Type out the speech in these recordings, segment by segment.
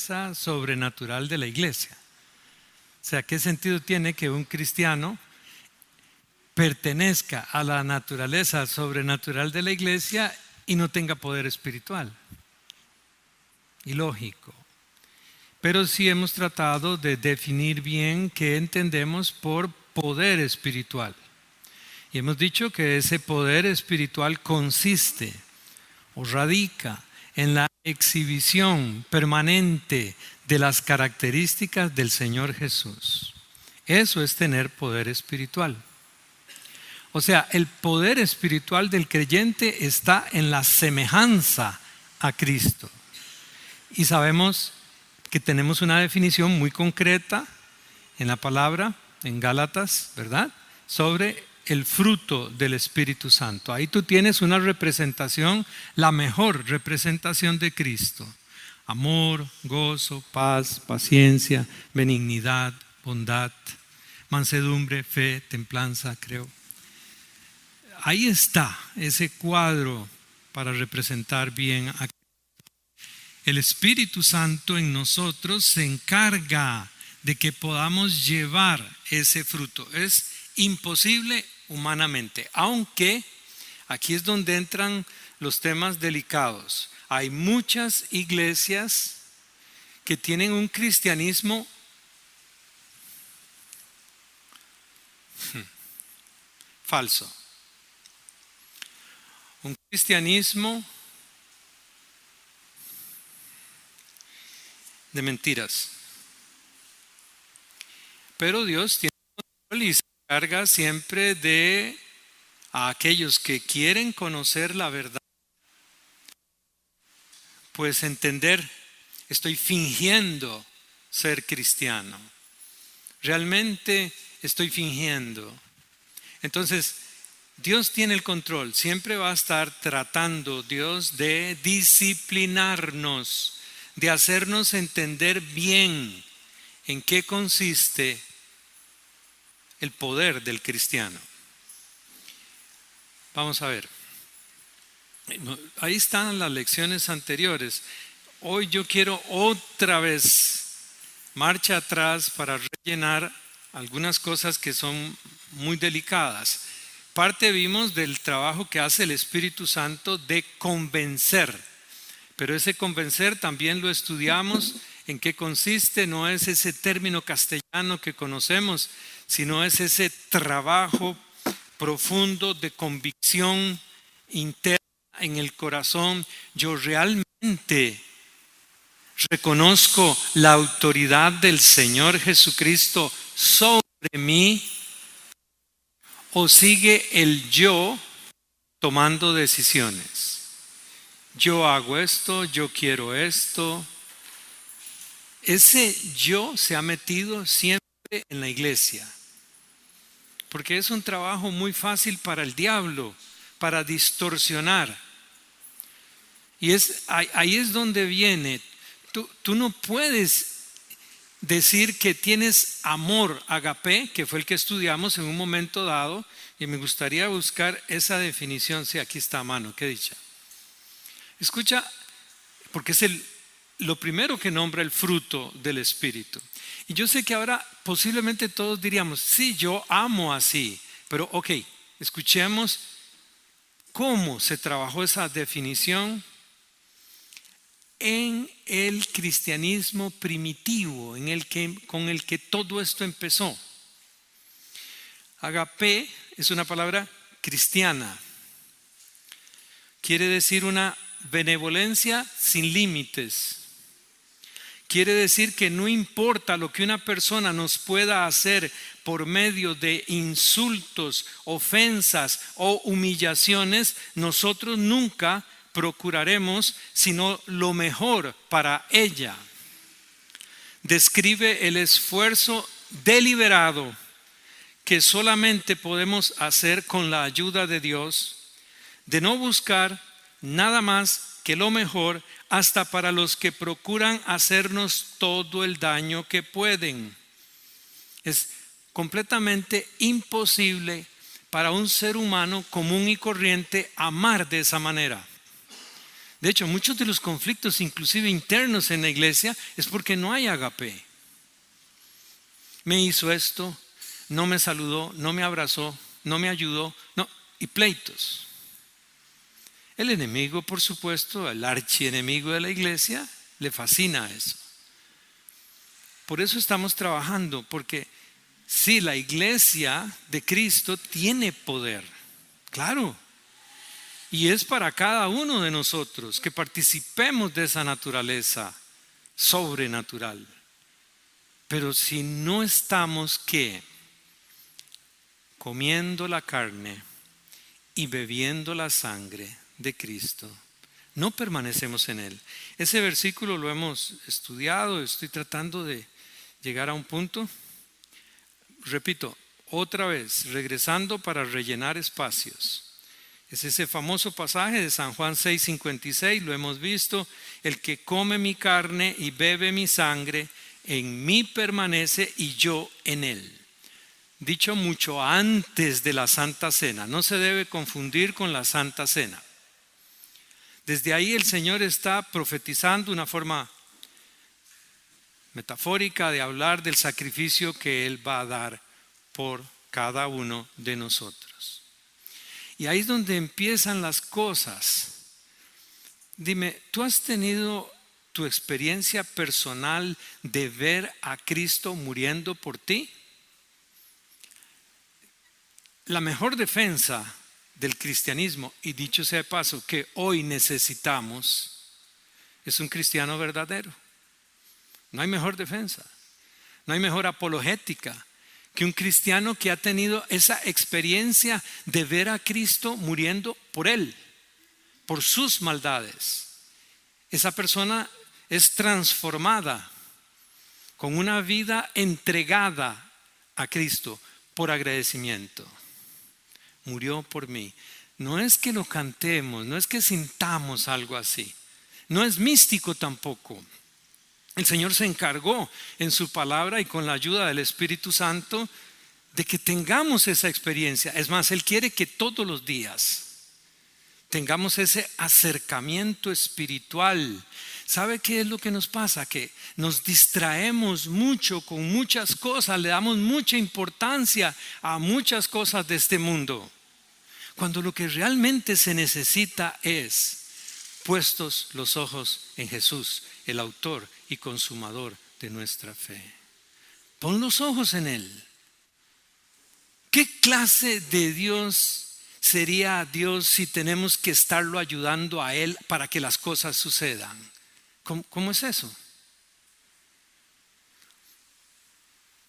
naturaleza sobrenatural de la iglesia. O sea, ¿qué sentido tiene que un cristiano pertenezca a la naturaleza sobrenatural de la iglesia y no tenga poder espiritual? Ilógico. Pero sí hemos tratado de definir bien qué entendemos por poder espiritual. Y hemos dicho que ese poder espiritual consiste o radica en la exhibición permanente de las características del Señor Jesús. Eso es tener poder espiritual. O sea, el poder espiritual del creyente está en la semejanza a Cristo. Y sabemos que tenemos una definición muy concreta en la palabra, en Gálatas, ¿verdad? Sobre el fruto del Espíritu Santo. Ahí tú tienes una representación, la mejor representación de Cristo. Amor, gozo, paz, paciencia, benignidad, bondad, mansedumbre, fe, templanza, creo. Ahí está ese cuadro para representar bien a Cristo. El Espíritu Santo en nosotros se encarga de que podamos llevar ese fruto. Es imposible humanamente, aunque aquí es donde entran los temas delicados. Hay muchas iglesias que tienen un cristianismo falso, un cristianismo de mentiras. Pero Dios tiene control y se encarga siempre de a aquellos que quieren conocer la verdad, pues entender, estoy fingiendo ser cristiano. Realmente estoy fingiendo. Entonces, Dios tiene el control, siempre va a estar tratando Dios de disciplinarnos, de hacernos entender bien en qué consiste el poder del cristiano. Vamos a ver. Ahí están las lecciones anteriores. Hoy yo quiero otra vez marcha atrás para rellenar algunas cosas que son muy delicadas. Parte vimos del trabajo que hace el Espíritu Santo de convencer, pero ese convencer también lo estudiamos. ¿En qué consiste? No es ese término castellano que conocemos, sino es ese trabajo profundo de convicción interna en el corazón. Yo realmente reconozco la autoridad del Señor Jesucristo sobre mí, o sigue el yo tomando decisiones. Yo hago esto, yo quiero esto. Ese yo se ha metido siempre en la iglesia, porque es un trabajo muy fácil para el diablo, para distorsionar. Y ahí es donde viene. Tú no puedes decir que tienes amor agape, que fue el que estudiamos en un momento dado, y me gustaría buscar esa definición. Sí, aquí está a mano, qué dicha. Escucha, porque es lo primero que nombra el fruto del Espíritu. Y yo sé que ahora posiblemente todos diríamos, sí, yo amo así, pero ok, escuchemos cómo se trabajó esa definición en el cristianismo primitivo, con el que todo esto empezó. Agape es una palabra cristiana. Quiere decir una benevolencia sin límites. Quiere decir que no importa lo que una persona nos pueda hacer por medio de insultos, ofensas o humillaciones, nosotros nunca procuraremos sino lo mejor para ella. Describe el esfuerzo deliberado que solamente podemos hacer con la ayuda de Dios, de no buscar nada más que lo mejor hasta para los que procuran hacernos todo el daño que pueden. Es completamente imposible para un ser humano común y corriente amar de esa manera. De hecho, muchos de los conflictos, inclusive internos en la iglesia, es porque no hay agape. Me hizo esto, no me saludó, no me abrazó, no me ayudó, no, y pleitos. El enemigo, por supuesto, el archienemigo de la iglesia, le fascina eso. Por eso estamos trabajando, porque sí, la iglesia de Cristo tiene poder, claro, y es para cada uno de nosotros que participemos de esa naturaleza sobrenatural. Pero si no estamos, ¿qué? Comiendo la carne y bebiendo la sangre de Cristo, no permanecemos en Él. Ese versículo lo hemos estudiado, estoy tratando de llegar a un punto. Repito, otra vez, regresando para rellenar espacios. Es ese famoso pasaje de San Juan 6:56, lo hemos visto. El que come mi carne y bebe mi sangre, en mí permanece y yo en él. Dicho mucho antes de la Santa Cena, no se debe confundir con la Santa Cena. Desde ahí el Señor está profetizando una forma metafórica de hablar del sacrificio que Él va a dar por cada uno de nosotros. Y ahí es donde empiezan las cosas. Dime, ¿tú has tenido tu experiencia personal de ver a Cristo muriendo por ti? La mejor defensa del cristianismo, y dicho sea de paso, que hoy necesitamos, es un cristiano verdadero. No hay mejor defensa, no hay mejor apologética que un cristiano que ha tenido esa experiencia de ver a Cristo muriendo por él, por sus maldades. Esa persona es transformada con una vida entregada a Cristo por agradecimiento. Murió por mí. No es que lo cantemos, no es que sintamos algo así, no es místico tampoco. El Señor se encargó en su palabra y con la ayuda del Espíritu Santo de que tengamos esa experiencia. Es más, Él quiere que todos los días tengamos ese acercamiento espiritual. ¿Sabe qué es lo que nos pasa? Que nos distraemos mucho con muchas cosas, le damos mucha importancia a muchas cosas de este mundo, cuando lo que realmente se necesita es puestos los ojos en Jesús, el autor y consumador de nuestra fe. Pon los ojos en Él. ¿Qué clase de Dios sería Dios si tenemos que estarlo ayudando a Él para que las cosas sucedan? ¿Cómo es eso?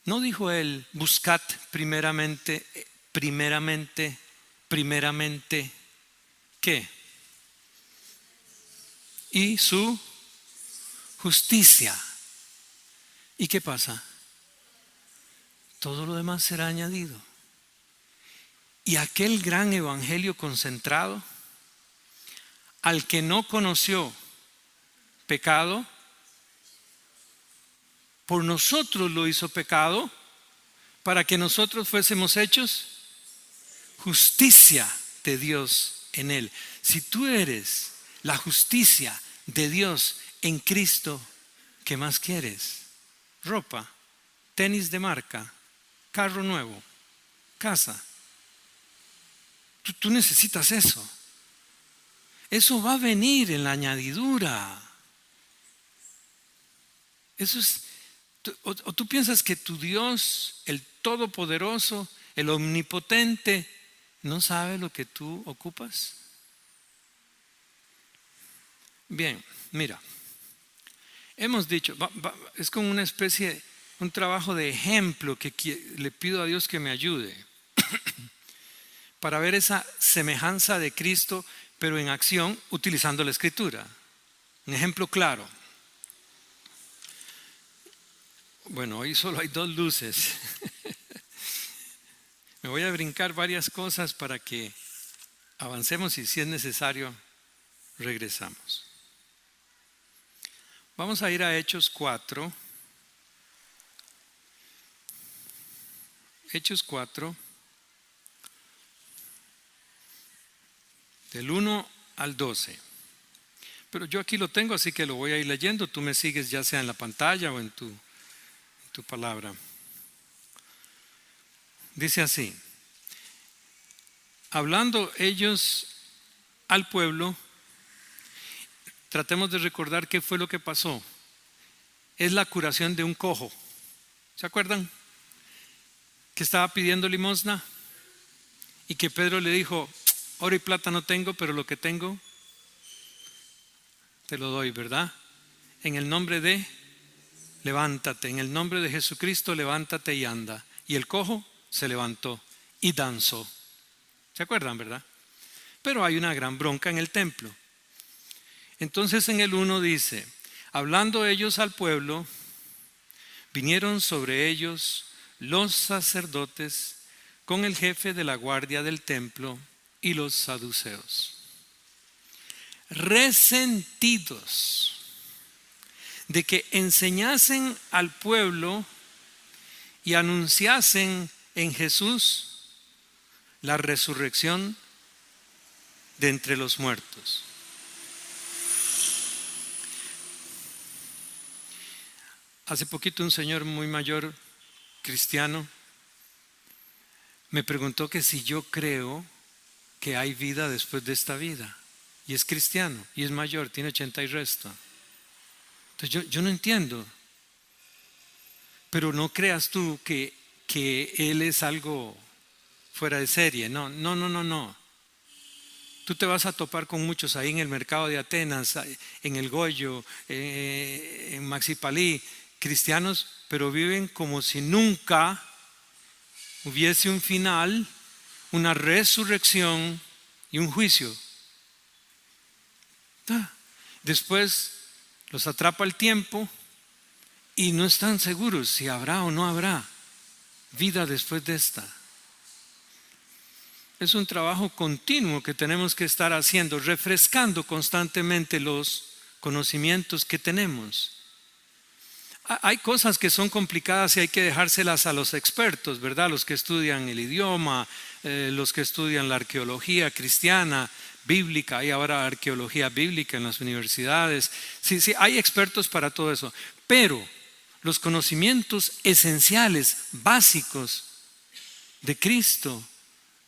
¿No dijo Él, buscad primeramente, ¿qué? Y su justicia. ¿Y qué pasa? Todo lo demás será añadido. Y aquel gran evangelio concentrado, al que no conoció pecado, por nosotros lo hizo pecado, para que nosotros fuésemos hechos justicia de Dios en Él. Si tú eres la justicia de Dios en Cristo, ¿qué más quieres? Ropa, tenis de marca, carro nuevo, casa. Tú necesitas eso. Eso va a venir en la añadidura. Eso es. O tú piensas que tu Dios, el Todopoderoso, el Omnipotente, no sabe lo que tú ocupas. Bien, mira, hemos dicho, es como una especie, un trabajo de ejemplo que le pido a Dios que me ayude para ver esa semejanza de Cristo, pero en acción utilizando la Escritura. Un ejemplo claro. Bueno, hoy solo hay 2 luces. Me voy a brincar varias cosas para que avancemos y si es necesario regresamos. Vamos a ir a Hechos 4. Hechos 4, del 1 al 12. pero yo aquí lo tengo, así que lo voy a ir leyendo. Tú me sigues ya sea en la pantalla o en tu palabra. Dice así: hablando ellos al pueblo, tratemos de recordar qué fue lo que pasó. Es la curación de un cojo. ¿Se acuerdan? Que estaba pidiendo limosna y que Pedro le dijo: oro y plata no tengo, pero lo que tengo te lo doy, ¿verdad? En el nombre de, levántate, en el nombre de Jesucristo, levántate y anda. Y el cojo se levantó y danzó. ¿Se acuerdan, verdad? Pero hay una gran bronca en el templo. Entonces en el 1 dice: hablando ellos al pueblo, vinieron sobre ellos los sacerdotes con el jefe de la guardia del templo y los saduceos, resentidos de que enseñasen al pueblo y anunciasen en Jesús la resurrección de entre los muertos. Hace poquito un señor muy mayor, cristiano, me preguntó que si yo creo que hay vida después de esta vida. Y es cristiano, y es mayor, tiene 80 y resto. Entonces yo no entiendo. Pero no creas tú que él es algo fuera de serie. No. Tú te vas a topar con muchos ahí en el mercado de Atenas, en el Goyo, en Maxipalí, cristianos, pero viven como si nunca hubiese un final, una resurrección y un juicio. Después los atrapa el tiempo y no están seguros si habrá o no habrá vida después de esta. Es un trabajo continuo que tenemos que estar haciendo, refrescando constantemente los conocimientos que tenemos. Hay cosas que son complicadas y hay que dejárselas a los expertos, ¿verdad? Los que estudian el idioma, los que estudian la arqueología cristiana, bíblica, hay ahora arqueología bíblica en las universidades. Sí, hay expertos para todo eso. Pero los conocimientos esenciales, básicos de Cristo,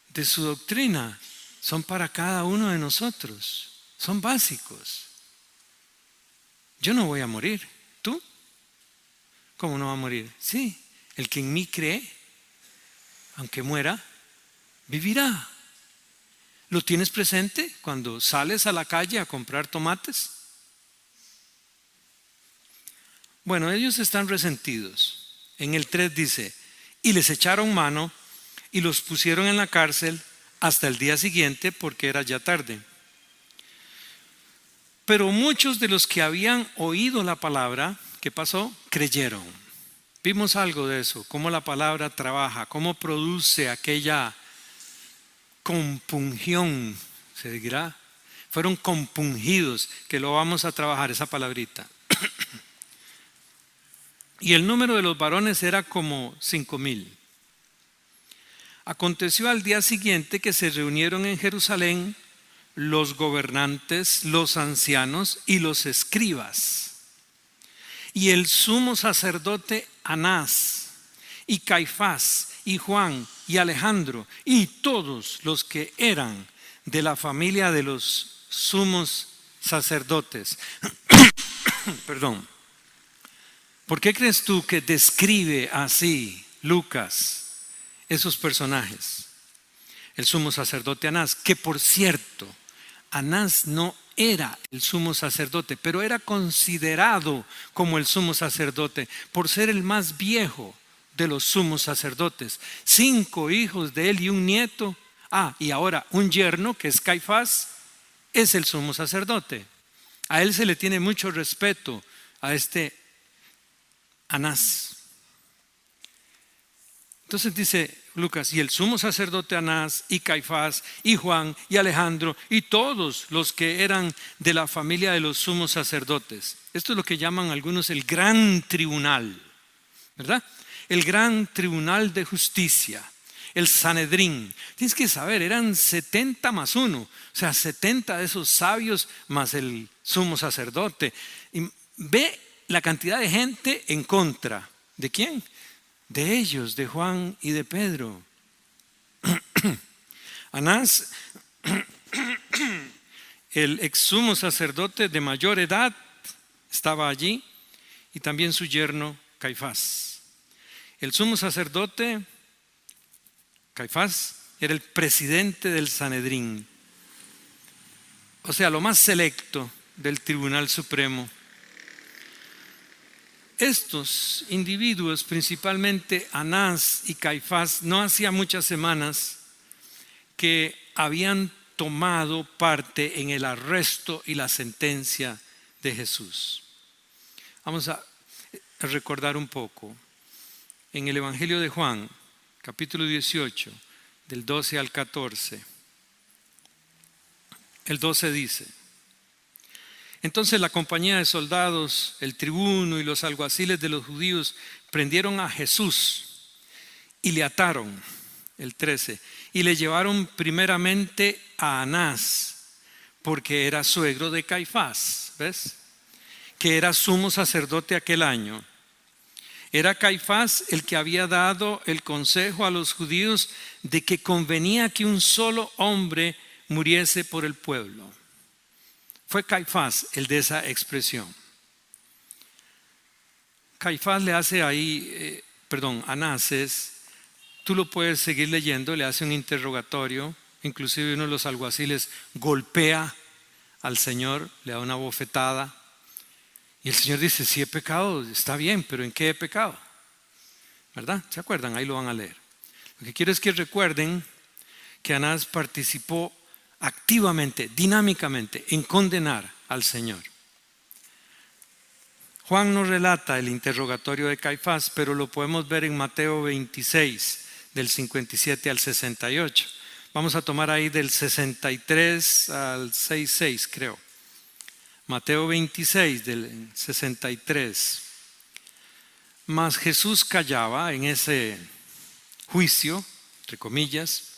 de su doctrina, son para cada uno de nosotros. Son básicos. Yo no voy a morir. ¿Tú? ¿Cómo no va a morir? Sí, el que en mí cree, aunque muera, vivirá. ¿Lo tienes presente cuando sales a la calle a comprar tomates? Bueno, ellos están resentidos. En el 3 dice: y les echaron mano y los pusieron en la cárcel hasta el día siguiente, porque era ya tarde. Pero muchos de los que habían oído la palabra, ¿qué pasó? Creyeron. Vimos algo de eso, cómo la palabra trabaja, cómo produce aquella compungión, se dirá. Fueron compungidos, que lo vamos a trabajar, esa palabrita. Y el número de los varones era como 5,000. Aconteció al día siguiente que se reunieron en Jerusalén los gobernantes, los ancianos y los escribas, y el sumo sacerdote Anás, y Caifás, y Juan, y Alejandro, y todos los que eran de la familia de los sumos sacerdotes. Perdón. ¿Por qué crees tú que describe así Lucas esos personajes? El sumo sacerdote Anás, que por cierto, Anás no era el sumo sacerdote, pero era considerado como el sumo sacerdote por ser el más viejo de los sumos sacerdotes. 5 hijos de él y un nieto. Y ahora un yerno, que es Caifás, es el sumo sacerdote. A él se le tiene mucho respeto, a este Anás. Entonces dice Lucas: y el sumo sacerdote Anás, y Caifás, y Juan, y Alejandro, y todos los que eran de la familia de los sumos sacerdotes. Esto es lo que llaman algunos el gran tribunal, ¿verdad? El gran tribunal de justicia, el Sanedrín. Tienes que saber, eran 70 más 1, o sea, 70 de esos sabios más el sumo sacerdote. Y ve la cantidad de gente en contra. ¿De quién? De ellos, de Juan y de Pedro. Anás, el ex sumo sacerdote de mayor edad, estaba allí, y también su yerno Caifás. El sumo sacerdote Caifás era el presidente del Sanedrín, o sea, lo más selecto del Tribunal Supremo. Estos individuos, principalmente Anás y Caifás, no hacía muchas semanas que habían tomado parte en el arresto y la sentencia de Jesús. Vamos a recordar un poco. En el Evangelio de Juan, capítulo 18, del 12 al 14, el 12 dice: entonces la compañía de soldados, el tribuno y los alguaciles de los judíos prendieron a Jesús y le ataron, el 13, y le llevaron primeramente a Anás, porque era suegro de Caifás, ¿ves? Que era sumo sacerdote aquel año. Era Caifás el que había dado el consejo a los judíos de que convenía que un solo hombre muriese por el pueblo. Fue Caifás el de esa expresión. Caifás le hace ahí, Anás tú lo puedes seguir leyendo, le hace un interrogatorio, inclusive uno de los alguaciles golpea al Señor, le da una bofetada. Y el Señor dice: si he pecado, está bien, pero ¿en qué he pecado? ¿Verdad? ¿Se acuerdan? Ahí lo van a leer. Lo que quiero es que recuerden que Anás participó activamente, dinámicamente, en condenar al Señor. Juan no relata el interrogatorio de Caifás, pero lo podemos ver en Mateo 26, del 57 al 68. Vamos a tomar ahí del 63 al 66, creo. Mateo 26, del 63. Mas Jesús callaba en ese juicio, entre comillas.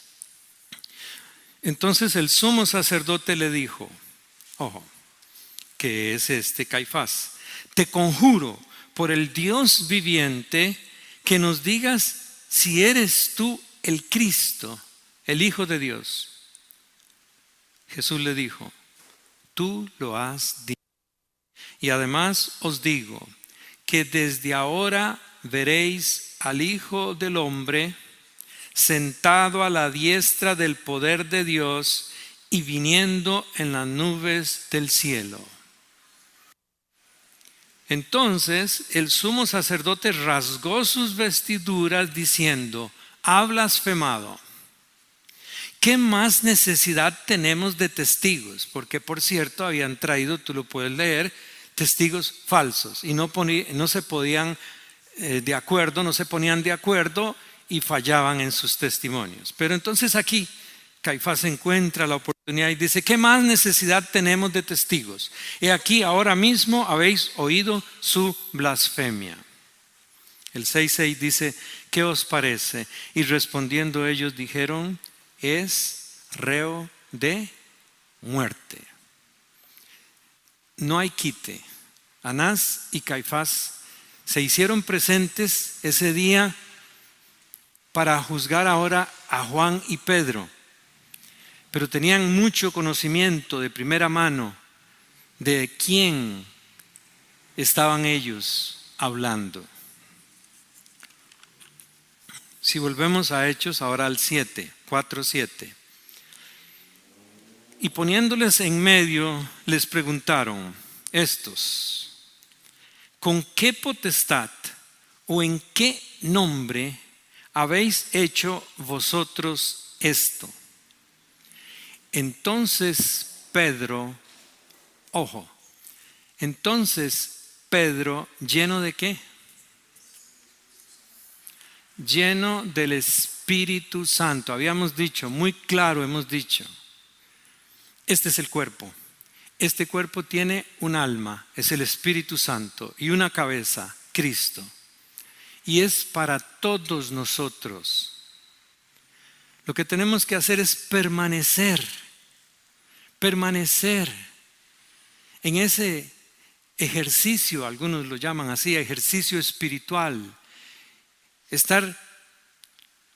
Entonces el sumo sacerdote le dijo, ojo, que es Caifás: te conjuro por el Dios viviente que nos digas si eres tú el Cristo, el Hijo de Dios. Jesús le dijo: tú lo has dicho. Y además os digo que desde ahora veréis al Hijo del Hombre sentado a la diestra del poder de Dios y viniendo en las nubes del cielo. Entonces el sumo sacerdote rasgó sus vestiduras diciendo: ha blasfemado. ¿Qué más necesidad tenemos de testigos? Porque por cierto habían traído, tú lo puedes leer, testigos falsos y no se ponían de acuerdo y fallaban en sus testimonios. Pero entonces aquí Caifás encuentra la oportunidad y dice: ¿qué más necesidad tenemos de testigos? He aquí, ahora mismo habéis oído su blasfemia. El 6:6 dice: ¿qué os parece? Y respondiendo ellos dijeron: es reo de muerte. No hay quite. Anás y Caifás se hicieron presentes ese día para juzgar ahora a Juan y Pedro, pero tenían mucho conocimiento de primera mano de quién estaban ellos hablando. Si volvemos a Hechos, ahora al 4:7. Y poniéndoles en medio, les preguntaron estos: ¿con qué potestad o en qué nombre habéis hecho vosotros esto? Entonces Pedro, ¿lleno de qué? Lleno del Espíritu Santo. Habíamos dicho, muy claro hemos dicho, este es el cuerpo. Este cuerpo tiene un alma, es el Espíritu Santo, y una cabeza, Cristo. Y es para todos nosotros. Lo que tenemos que hacer es permanecer en ese ejercicio, algunos lo llaman así, ejercicio espiritual, estar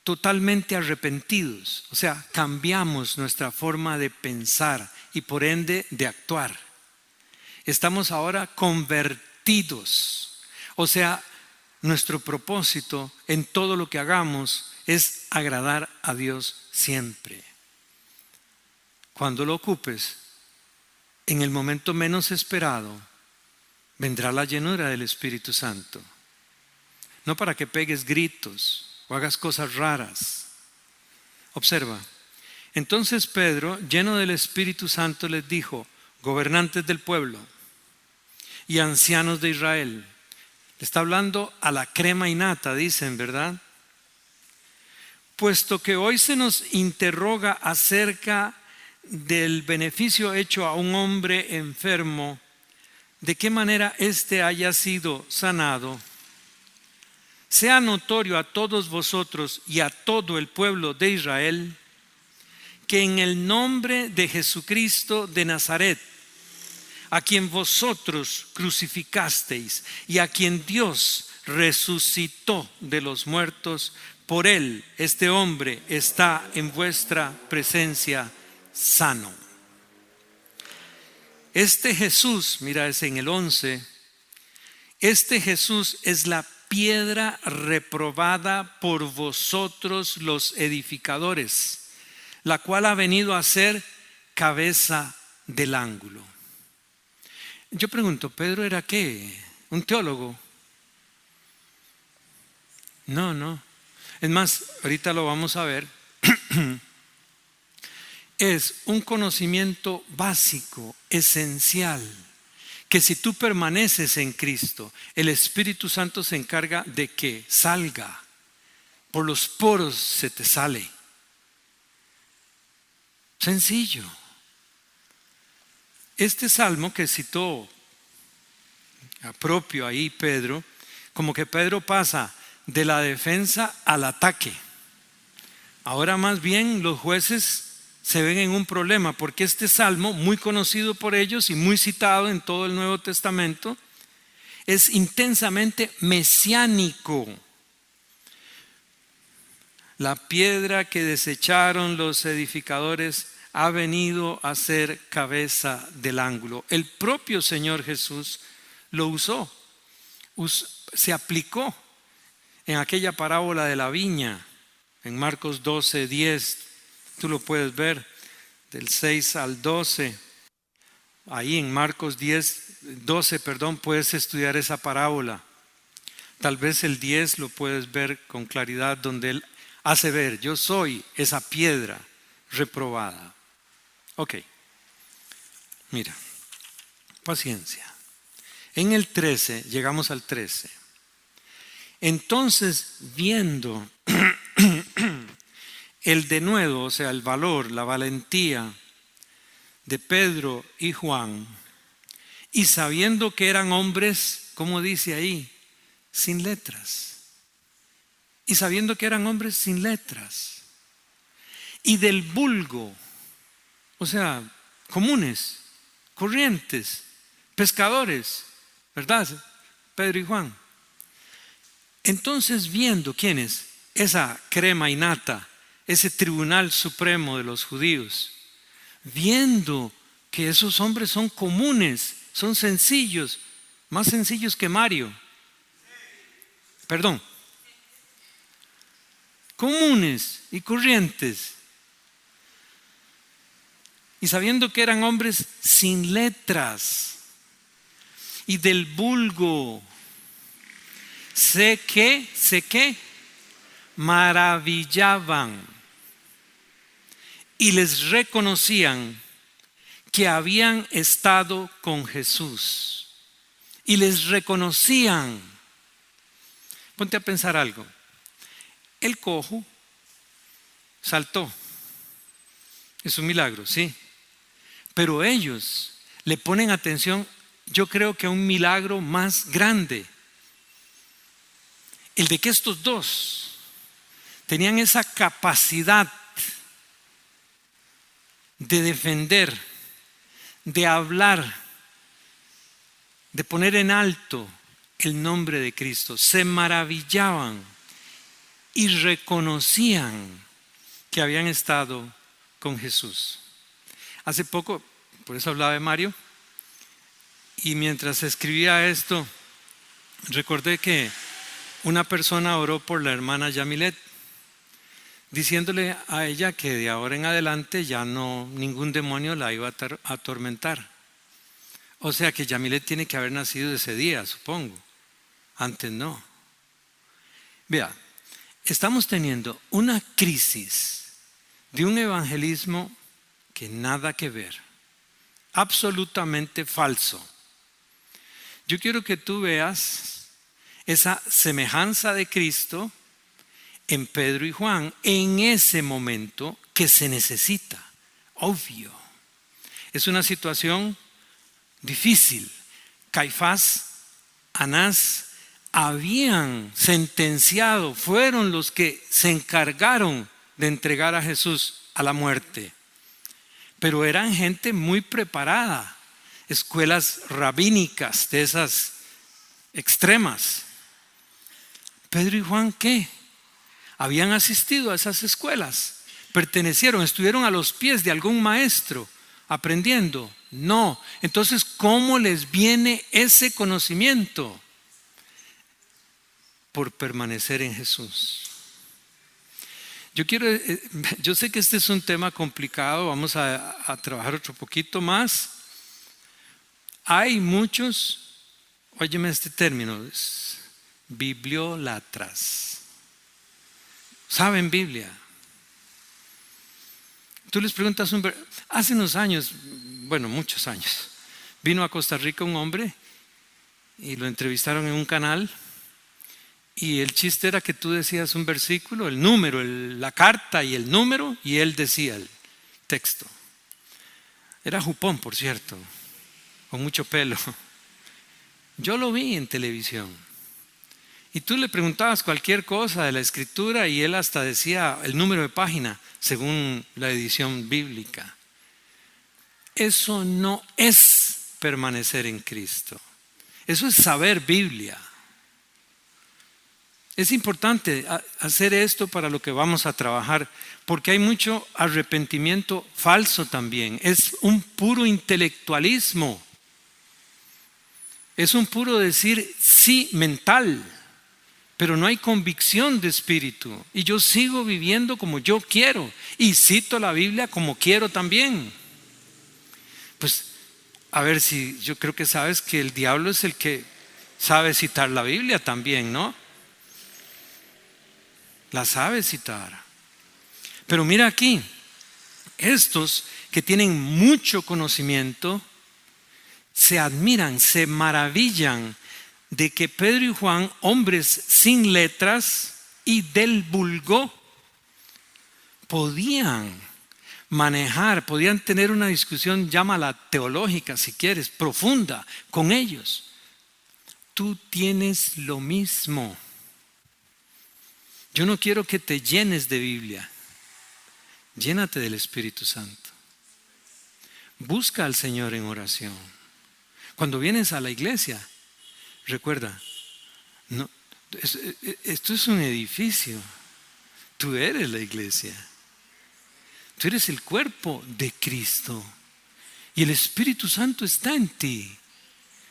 totalmente arrepentidos, o sea, cambiamos nuestra forma de pensar y por ende de actuar. Estamos ahora convertidos, o sea, nuestro propósito en todo lo que hagamos es agradar a Dios siempre. Cuando lo ocupes, en el momento menos esperado, vendrá la llenura del Espíritu Santo. No para que pegues gritos o hagas cosas raras. Observa. Entonces Pedro, lleno del Espíritu Santo, les dijo: gobernantes del pueblo y ancianos de Israel. Le está hablando a la crema innata, dicen, ¿verdad? Puesto que hoy se nos interroga acerca del beneficio hecho a un hombre enfermo, de qué manera éste haya sido sanado, sea notorio a todos vosotros y a todo el pueblo de Israel que en el nombre de Jesucristo de Nazaret, a quien vosotros crucificasteis y a quien Dios resucitó de los muertos, por él este hombre está en vuestra presencia sano. Este Jesús, mira, es en el 11, este Jesús es la piedra reprobada por vosotros los edificadores, la cual ha venido a ser cabeza del ángulo. Yo pregunto, ¿Pedro era qué? ¿Un teólogo? No. Es más, ahorita lo vamos a ver. Es un conocimiento básico, esencial, que si tú permaneces en Cristo, el Espíritu Santo se encarga de que salga. Por los poros se te sale. Sencillo. Este salmo que citó propio ahí Pedro, como que Pedro pasa de la defensa al ataque. Ahora más bien los jueces se ven en un problema, porque este salmo, muy conocido por ellos y muy citado en todo el Nuevo Testamento, es intensamente mesiánico. La piedra que desecharon los edificadores ha venido a ser cabeza del ángulo. El propio Señor Jesús lo usó, se aplicó en aquella parábola de la viña, en Marcos 12:10, tú lo puedes ver, del 6 al 12. Ahí en Marcos 12, puedes estudiar esa parábola. Tal vez el 10 lo puedes ver con claridad, donde él hace ver: yo soy esa piedra reprobada. Ok, mira, paciencia. En el 13, llegamos al 13. Entonces, viendo el denuedo, o sea, el valor, la valentía de Pedro y Juan, y sabiendo que eran hombres, como dice ahí, sin letras, y sabiendo que eran hombres sin letras, y del vulgo, o sea, comunes, corrientes, pescadores, ¿verdad? Pedro y Juan. Entonces, viendo, ¿quiénes? Esa crema innata, ese tribunal supremo de los judíos, viendo que esos hombres son comunes, son sencillos, más sencillos que Mario. Perdón. Comunes y corrientes. Y sabiendo que eran hombres sin letras y del vulgo, sé que maravillaban y les reconocían que habían estado con Jesús. Y les reconocían. Ponte a pensar algo. El cojo saltó. Es un milagro, sí. Pero ellos le ponen atención, yo creo que a un milagro más grande. El de que estos dos tenían esa capacidad de defender, de hablar, de poner en alto el nombre de Cristo. Se maravillaban y reconocían que habían estado con Jesús. Hace poco, por eso hablaba de Mario, y mientras escribía esto, recordé que una persona oró por la hermana Yamilet, diciéndole a ella que de ahora en adelante ya no, ningún demonio la iba a atormentar. O sea que Yamilet tiene que haber nacido ese día, supongo. Antes no. Vea, estamos teniendo una crisis de un evangelismo que nada que ver, absolutamente falso. Yo quiero que tú veas esa semejanza de Cristo en Pedro y Juan en ese momento que se necesita, obvio. Es una situación difícil. Caifás, Anás habían sentenciado, fueron los que se encargaron de entregar a Jesús a la muerte. Pero eran gente muy preparada, escuelas rabínicas de esas extremas. Pedro y Juan, ¿qué? Habían asistido a esas escuelas, pertenecieron, estuvieron a los pies de algún maestro aprendiendo. No, entonces ¿cómo les viene ese conocimiento? Por permanecer en Jesús. Yo sé que este es un tema complicado, vamos a trabajar otro poquito más. Hay muchos, óyeme este término, bibliolatras. ¿Saben Biblia? Tú les preguntas hace unos años, bueno, muchos años, vino a Costa Rica un hombre y lo entrevistaron en un canal. Y el chiste era que tú decías un versículo, el número, la carta y el número, y él decía el texto. Era jupón, por cierto, con mucho pelo. Yo lo vi en televisión. Y tú le preguntabas cualquier cosa de la escritura y él hasta decía el número de página según la edición bíblica. Eso no es permanecer en Cristo. Eso es saber Biblia. Es importante hacer esto para lo que vamos a trabajar, porque hay mucho arrepentimiento falso también. Es un puro intelectualismo. Es un puro decir sí mental, pero no hay convicción de espíritu. Y yo sigo viviendo como yo quiero y cito la Biblia como quiero también. Pues a ver, si yo creo que sabes que el diablo es el que sabe citar la Biblia también, ¿no? La sabe citar. Pero mira aquí, estos que tienen mucho conocimiento se admiran, se maravillan de que Pedro y Juan, hombres sin letras y del vulgo, podían manejar, podían tener una discusión, llámala teológica si quieres, profunda con ellos. Tú tienes lo mismo. Yo no quiero que te llenes de Biblia. Llénate del Espíritu Santo. Busca al Señor en oración. Cuando vienes a la iglesia, recuerda, no, esto es un edificio. Tú eres la iglesia. Tú eres el cuerpo de Cristo. Y el Espíritu Santo está en ti.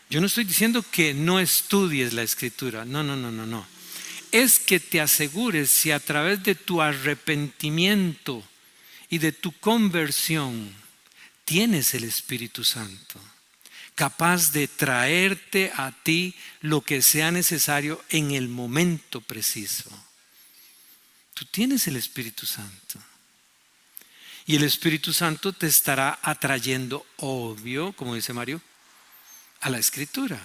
Yo no estoy diciendo que no estudies la Escritura. No. Es que te asegures si a través de tu arrepentimiento y de tu conversión tienes el Espíritu Santo, capaz de traerte a ti lo que sea necesario en el momento preciso. Tú tienes el Espíritu Santo. Y el Espíritu Santo te estará atrayendo, obvio, como dice Mario, a la Escritura.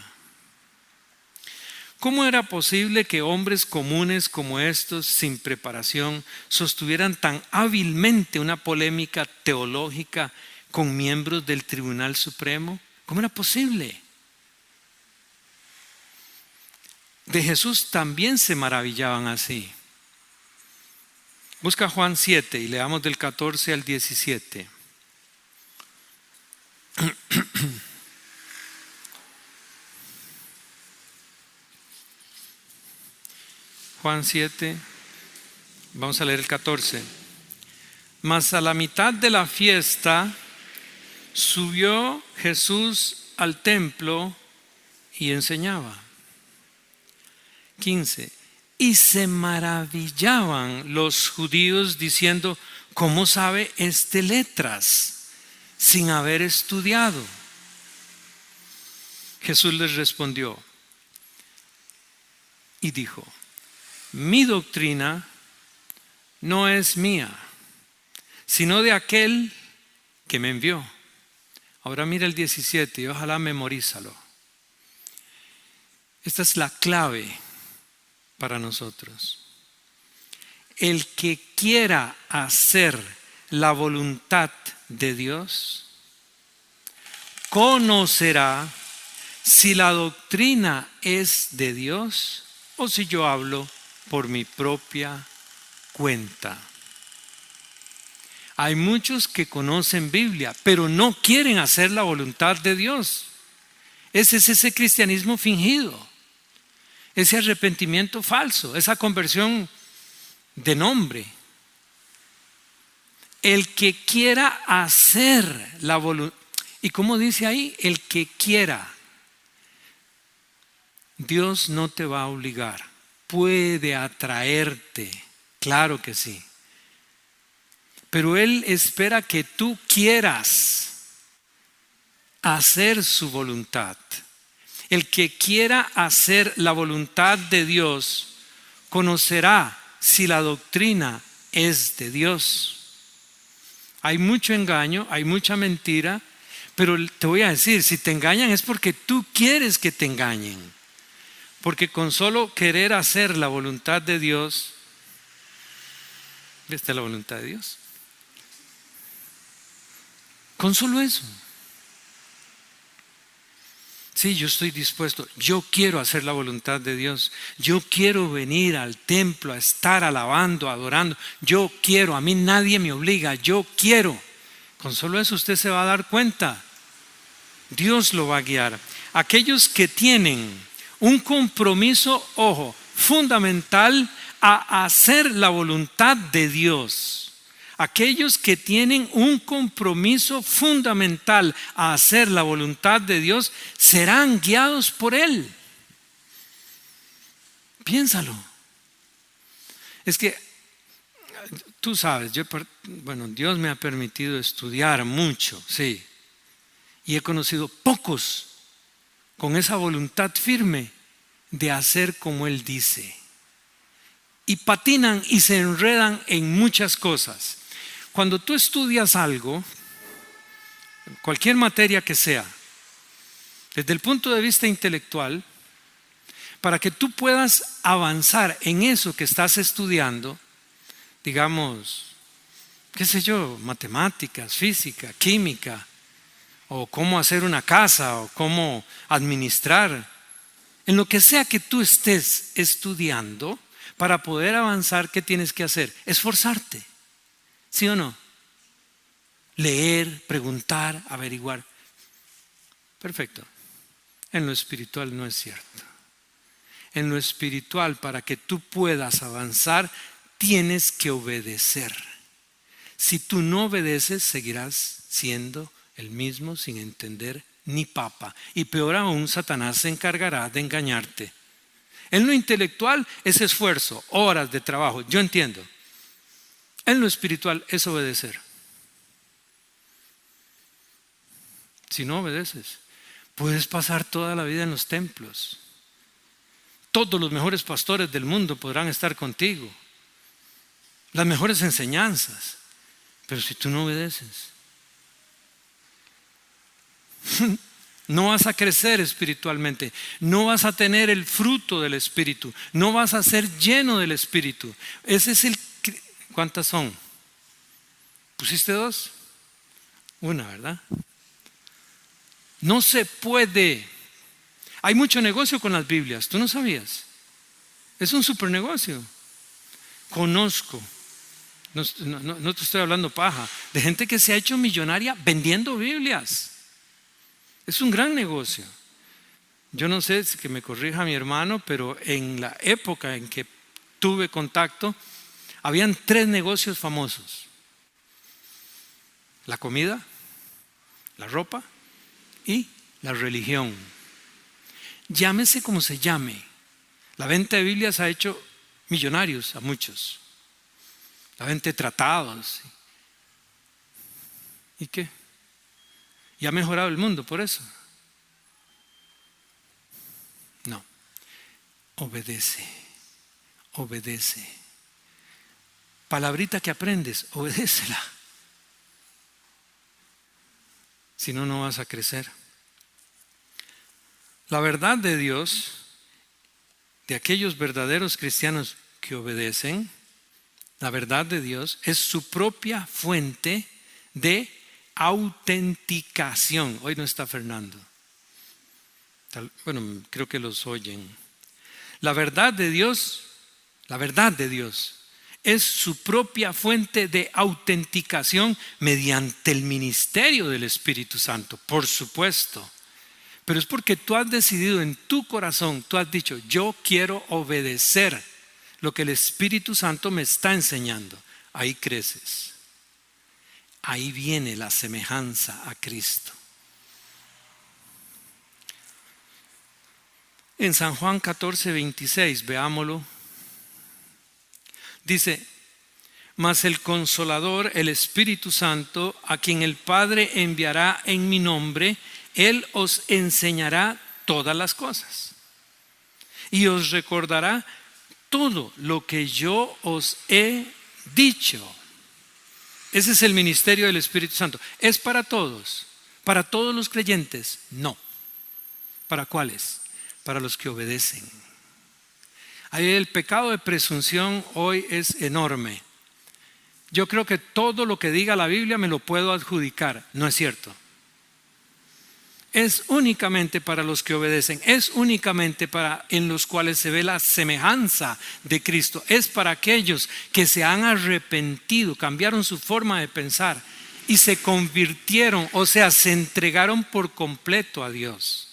¿Cómo era posible que hombres comunes como estos, sin preparación, sostuvieran tan hábilmente una polémica teológica con miembros del Tribunal Supremo? ¿Cómo era posible? De Jesús también se maravillaban así. Busca Juan 7 y leamos del 14 al 17. Juan 7, vamos a leer el 14. Mas a la mitad de la fiesta subió Jesús al templo y enseñaba. 15. Y se maravillaban los judíos diciendo: ¿cómo sabe este letras sin haber estudiado? Jesús les respondió y dijo: mi doctrina no es mía, sino de aquel que me envió. Ahora mira el 17 y ojalá memorízalo. Esta es la clave para nosotros. El que quiera hacer la voluntad de Dios conocerá si la doctrina es de Dios o si yo hablo por mi propia cuenta. Hay muchos que conocen Biblia, pero no quieren hacer la voluntad de Dios. Ese es ese cristianismo fingido, ese arrepentimiento falso, esa conversión de nombre. El que quiera hacer la voluntad, y como dice ahí, el que quiera. Dios no te va a obligar, puede atraerte, claro que sí. Pero Él espera que tú quieras hacer su voluntad. El que quiera hacer la voluntad de Dios conocerá si la doctrina es de Dios. Hay mucho engaño, hay mucha mentira, pero te voy a decir, si te engañan es porque tú quieres que te engañen. Porque con solo querer hacer la voluntad de Dios, ¿esta es la voluntad de Dios? Con solo eso. Sí, yo estoy dispuesto, yo quiero hacer la voluntad de Dios, yo quiero venir al templo a estar alabando, adorando, yo quiero, a mí nadie me obliga, yo quiero. Con solo eso usted se va a dar cuenta, Dios lo va a guiar. Aquellos que tienen un compromiso, ojo, fundamental a hacer la voluntad de Dios. Aquellos que tienen un compromiso fundamental a hacer la voluntad de Dios serán guiados por Él. Piénsalo. Es que tú sabes, Dios me ha permitido estudiar mucho, sí. Y he conocido pocos con esa voluntad firme de hacer como Él dice. Y patinan y se enredan en muchas cosas. Cuando tú estudias algo, cualquier materia que sea, desde el punto de vista intelectual, para que tú puedas avanzar en eso que estás estudiando, digamos, qué sé yo, matemáticas, física, química, o cómo hacer una casa, o cómo administrar, en lo que sea que tú estés estudiando, para poder avanzar, ¿qué tienes que hacer? Esforzarte. ¿Sí o no? Leer, preguntar, averiguar. Perfecto. En lo espiritual no es cierto. En lo espiritual, para que tú puedas avanzar, tienes que obedecer. Si tú no obedeces, seguirás siendo el mismo sin entender ni papa. Y peor aún, Satanás se encargará de engañarte. En lo intelectual es esfuerzo, horas de trabajo, yo entiendo. En lo espiritual es obedecer. Si no obedeces, puedes pasar toda la vida en los templos. Todos los mejores pastores del mundo podrán estar contigo. Las mejores enseñanzas. Pero si tú no obedeces, no vas a crecer espiritualmente, no vas a tener el fruto del Espíritu, no vas a ser lleno del Espíritu. Ese es el... ¿Cuántas son? ¿Pusiste 2? Una, ¿verdad? No se puede. Hay mucho negocio con las Biblias, ¿tú no sabías? Es un super negocio. Conozco, no te estoy hablando paja, de gente que se ha hecho millonaria vendiendo Biblias. Es un gran negocio. Yo no sé si que me corrija mi hermano, pero en la época en que tuve contacto, habían 3 negocios famosos: la comida, la ropa y la religión. Llámese como se llame. La venta de Biblias ha hecho millonarios a muchos. La venta de tratados. ¿Y qué? ¿Y ha mejorado el mundo por eso? No. Obedece. Obedece. Palabrita que aprendes, obedécela. Si no, no vas a crecer. La verdad de Dios, de aquellos verdaderos cristianos que obedecen, la verdad de Dios es su propia fuente de autenticación. Hoy no está Fernando. Bueno, creo que los oyen. La verdad de Dios es su propia fuente de autenticación mediante el ministerio del Espíritu Santo, por supuesto. Pero es porque tú has decidido en tu corazón, tú has dicho: yo quiero obedecer lo que el Espíritu Santo me está enseñando. Ahí creces. Ahí viene la semejanza a Cristo. En San Juan 14:26, veámoslo. Dice: mas el Consolador, el Espíritu Santo, a quien el Padre enviará en mi nombre, Él os enseñará todas las cosas y os recordará todo lo que yo os he dicho. Ese es el ministerio del Espíritu Santo. ¿Es para todos? ¿Para todos los creyentes? No. ¿Para cuáles? Para los que obedecen. Ahí el pecado de presunción hoy es enorme. Yo creo que todo lo que diga la Biblia me lo puedo adjudicar. No es cierto. Es únicamente para los que obedecen. Es únicamente para en los cuales se ve la semejanza de Cristo. Es para aquellos que se han arrepentido, cambiaron su forma de pensar y se convirtieron, o sea, se entregaron por completo a Dios.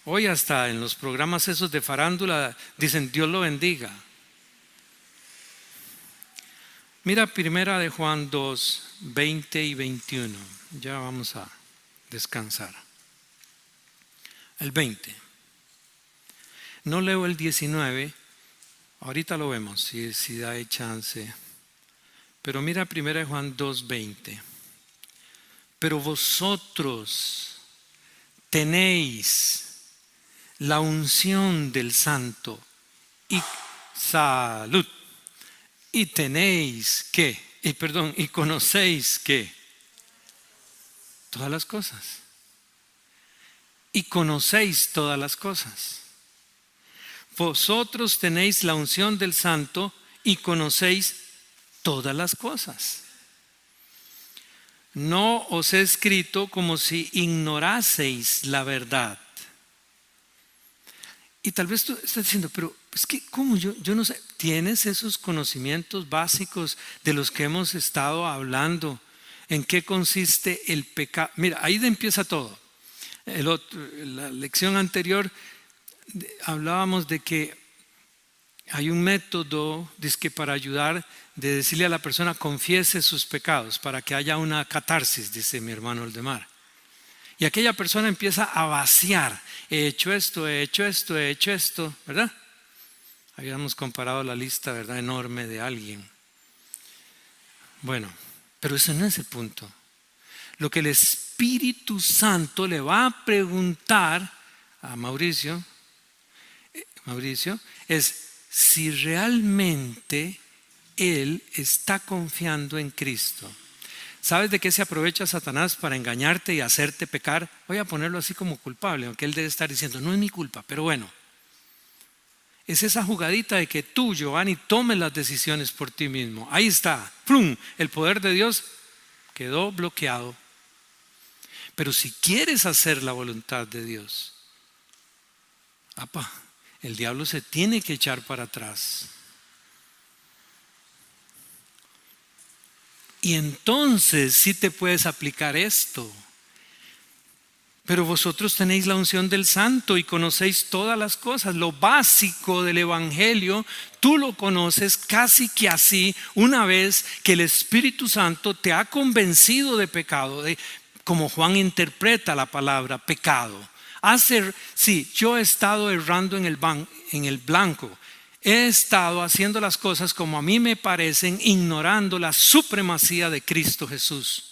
Hoy hasta en los programas esos de farándula dicen: Dios lo bendiga. Mira primera de Juan 2, 20 y 21. Ya vamos a descansar. El 20. No leo el 19. Ahorita lo vemos si da chance. Pero mira primera de Juan 2, 20. Pero vosotros tenéis la unción del Santo y salud. Y tenéis que, y conocéis que todas las cosas. Y conocéis todas las cosas. Vosotros tenéis la unción del Santo y conocéis todas las cosas. No os he escrito como si ignoraseis la verdad. Y tal vez tú estás diciendo: pero es que ¿cómo? Yo no sé. ¿Tienes esos conocimientos básicos de los que hemos estado hablando? ¿En qué consiste el pecado? Mira, ahí empieza todo. La lección anterior hablábamos de que hay un método para ayudar, de decirle a la persona: confiese sus pecados, para que haya una catarsis, dice mi hermano Oldemar. Y aquella persona empieza a vaciar: he hecho esto, ¿verdad? Habíamos comparado la lista, ¿verdad?, enorme de alguien. Bueno, pero ese no es el punto. Lo que el Espíritu Santo le va a preguntar a Mauricio es si realmente él está confiando en Cristo. ¿Sabes de qué se aprovecha Satanás para engañarte y hacerte pecar? Voy a ponerlo así como culpable, aunque él debe estar diciendo: no es mi culpa, pero bueno. Es esa jugadita de que tú, Giovanni, tomes las decisiones por ti mismo. Ahí está, ¡plum! El poder de Dios quedó bloqueado. Pero si quieres hacer la voluntad de Dios, el diablo se tiene que echar para atrás. Y entonces sí te puedes aplicar esto. Pero vosotros tenéis la unción del Santo y conocéis todas las cosas. Lo básico del Evangelio, tú lo conoces casi que así, una vez que el Espíritu Santo te ha convencido de pecado, de como Juan interpreta la palabra pecado. Sí, yo he estado errando en el blanco. He estado haciendo las cosas como a mí me parecen, ignorando la supremacía de Cristo Jesús.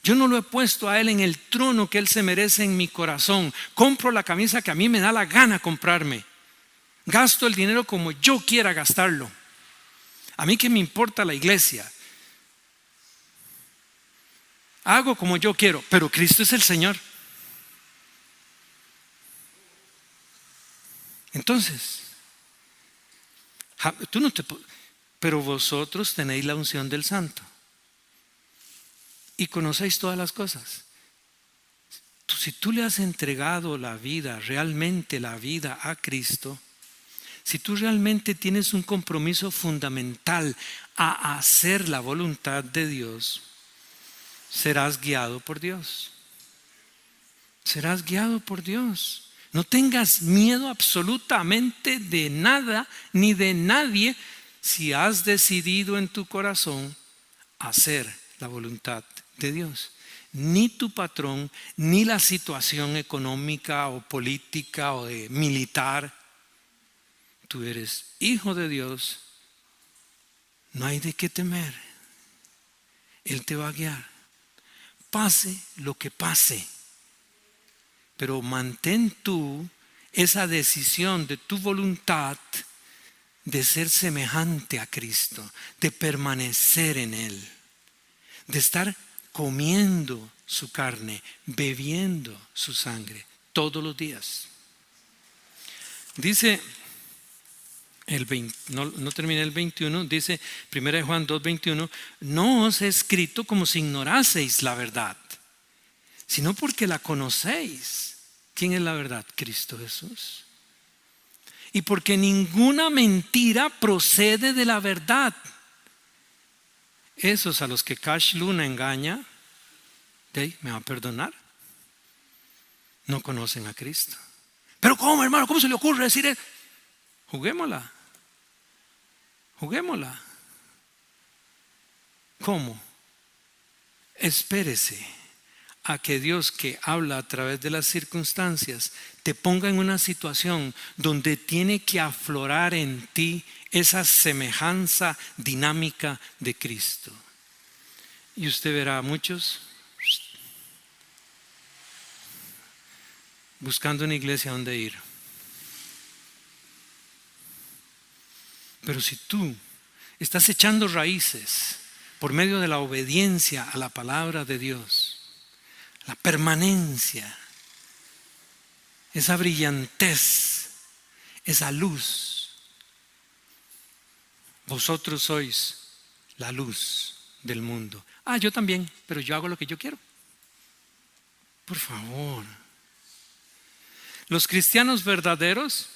Yo no lo he puesto a Él en el trono que Él se merece en mi corazón. Compro la camisa que a mí me da la gana comprarme. Gasto el dinero como yo quiera gastarlo. A mí que me importa la iglesia. Hago como yo quiero, pero Cristo es el Señor. Entonces, pero vosotros tenéis la unción del Santo y conocéis todas las cosas. Si tú le has entregado la vida, realmente la vida a Cristo, si tú realmente tienes un compromiso fundamental a hacer la voluntad de Dios, serás guiado por Dios. Serás guiado por Dios. No tengas miedo absolutamente de nada ni de nadie si has decidido en tu corazón hacer la voluntad de Dios. Ni tu patrón, ni la situación económica o política o militar. Tú eres hijo de Dios. No hay de qué temer. Él te va a guiar. Pase lo que pase. Pero mantén tú esa decisión de tu voluntad de ser semejante a Cristo, de permanecer en Él, de estar comiendo su carne, bebiendo su sangre todos los días. Dice no terminé el 21, dice 1 Juan 2:21, no os he escrito como si ignoraseis la verdad, sino porque la conocéis. ¿Quién es la verdad? Cristo Jesús. Y porque ninguna mentira procede de la verdad. Esos a los que Cash Luna engaña, ¿me va a perdonar? No conocen a Cristo. Pero ¿cómo, hermano? ¿Cómo se le ocurre decir eso? Juguémosla. ¿Cómo? Espérese a que Dios, que habla a través de las circunstancias, te ponga en una situación donde tiene que aflorar en ti esa semejanza dinámica de Cristo. Y usted verá a muchos buscando una iglesia donde ir. Pero si tú estás echando raíces por medio de la obediencia a la palabra de Dios, la permanencia, esa brillantez, esa luz, vosotros sois la luz del mundo. Yo también, pero yo hago lo que yo quiero. Por favor. Los cristianos verdaderos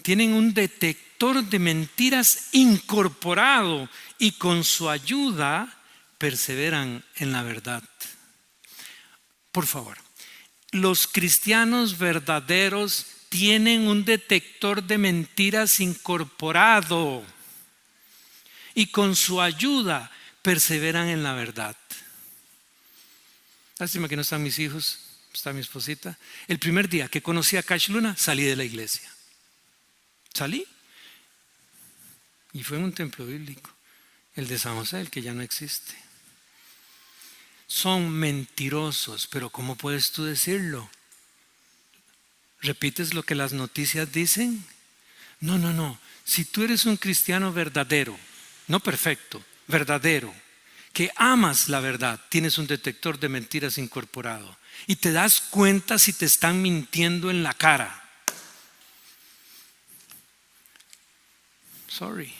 tienen un detector de mentiras incorporado y con su ayuda perseveran en la verdad. Por favor, los cristianos verdaderos tienen un detector de mentiras incorporado y con su ayuda perseveran en la verdad. Lástima que no están mis hijos, está mi esposita. El primer día que conocí a Cash Luna, salí de la iglesia. Salí y fue en un templo bíblico, el de San José, el que ya no existe. Son mentirosos, pero ¿cómo puedes tú decirlo? ¿Repites lo que las noticias dicen? No. Si tú eres un cristiano verdadero, no perfecto, verdadero, que amas la verdad, tienes un detector de mentiras incorporado y te das cuenta si te están mintiendo en la cara. Sorry.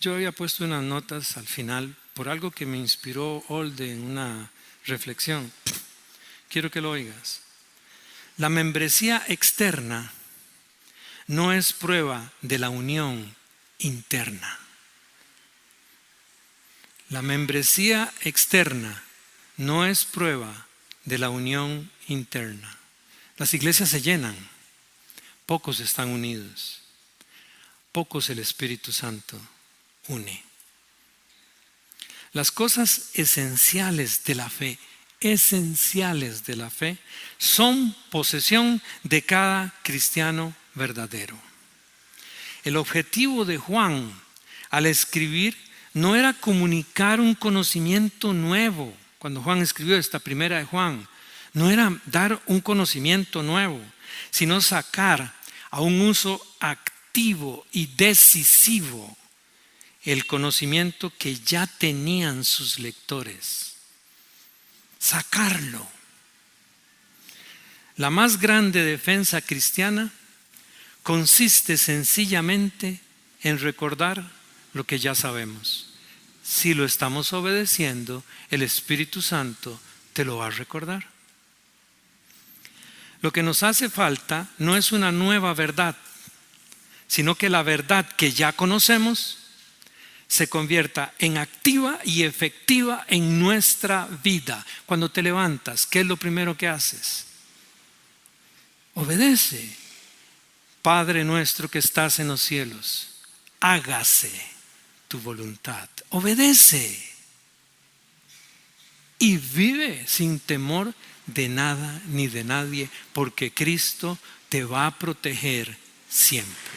Yo había puesto unas notas al final por algo que me inspiró Olde en una reflexión. Quiero que lo oigas. La membresía externa no es prueba de la unión interna. La membresía externa no es prueba de la unión interna. Las iglesias se llenan, pocos están unidos, pocos el Espíritu Santo une. Las cosas esenciales de la fe, son posesión de cada cristiano verdadero. El objetivo de Juan al escribir no era comunicar un conocimiento nuevo. Cuando Juan escribió esta primera de Juan, no era dar un conocimiento nuevo, sino sacar a un uso activo y decisivo el conocimiento que ya tenían sus lectores. Sacarlo. La más grande defensa cristiana consiste sencillamente en recordar lo que ya sabemos. Si lo estamos obedeciendo, el Espíritu Santo te lo va a recordar. Lo que nos hace falta no es una nueva verdad, sino que la verdad que ya conocemos se convierta en activa y efectiva en nuestra vida. Cuando te levantas, ¿qué es lo primero que haces? Obedece. Padre nuestro que estás en los cielos, hágase tu voluntad. Obedece. Y vive sin temor de nada ni de nadie, porque Cristo te va a proteger siempre.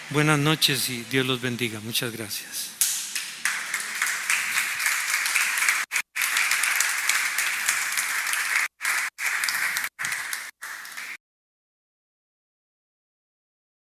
Buenas noches y Dios los bendiga. Muchas gracias.